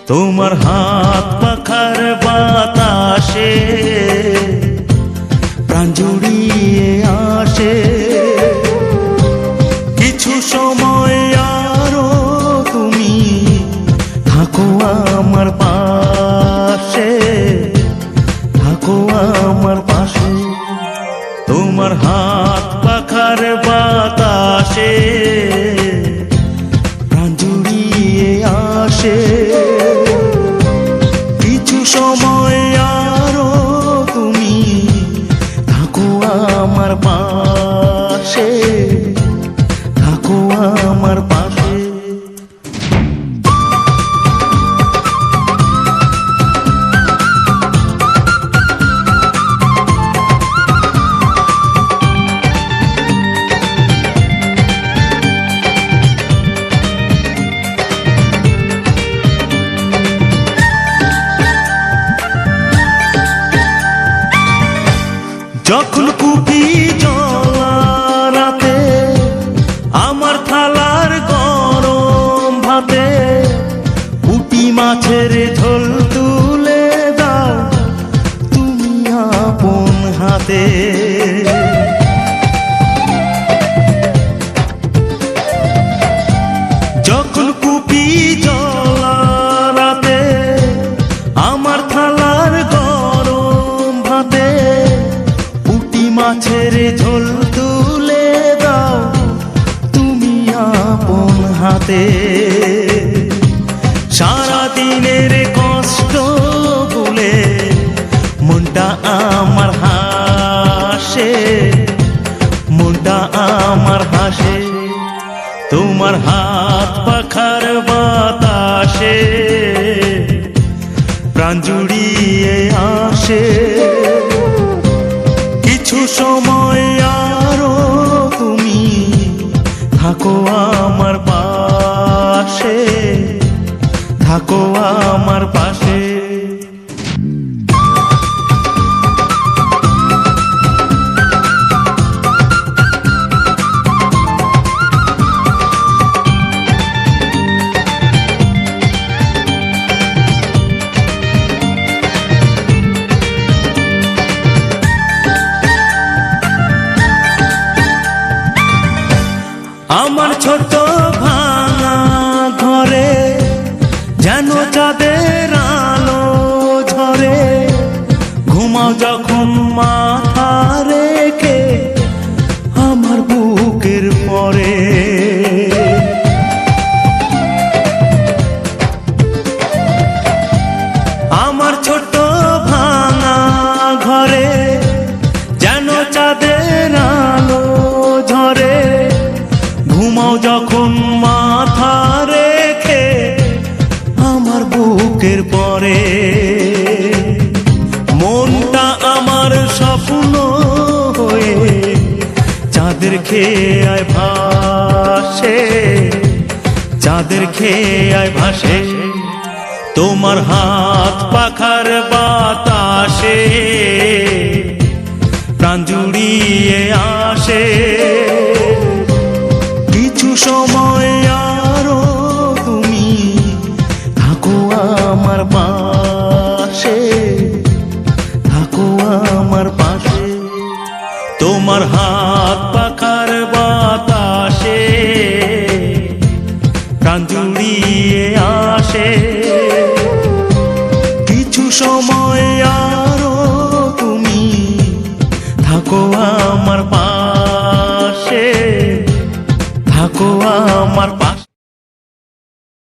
তোমার হাত পাখার বাতাসে প্রাণ জুড়িয়ে আসে। কিছু সময় আরো তুমি থাকো আমার পাশে, থাকো আমার পাশে। তোমার হাত পাখার বাতাসে প্রাণ জুড়িয়ে আসে। কিছু সময় আরো তুমি থাকো আমার পাশে, থাকো আমার পাশে। যখন কুপি জ্বলা রাতে আমার থালার গরম ভাতে পুঁটি মাছের ঝোল তুলে দাও তুমি আপন হাতে। যখন কুপি জ্বলা রাতে আমার থালার গরম ভাতে মাছের ঝোল তুলে দাও তুমি আপন হাতে। সারা দিনের কষ্ট ভুলে মনটা আমার হাসে, মনটা আমার হাসে। তোমার হাত পাখার বাতাসে প্রাণ জুড়িয়ে আসে। কিছু সময় আরো তুমি থাকো আমার পাশে, থাকো আমার পাশে। আমার ছোট ভাঙা ঘরে যেন চাঁদের আলো ঝরে, ঘুমাও যখন মাথা রেখে আমার বুকের পরে। আমার ছোট ভাঙা ঘরে যেন চাঁদের আলো ঝরে, ঘুমাও যখন মাথা রেখে আমার বুকের পরে। মনটা আমার স্বপ্ন হয়ে চাঁদের খেয়ায় ভাসে, চাঁদের খেয়ায় ভাসে। তোমার হাত পাখার বাতাসে প্রাণ জুড়িয়ে আসে।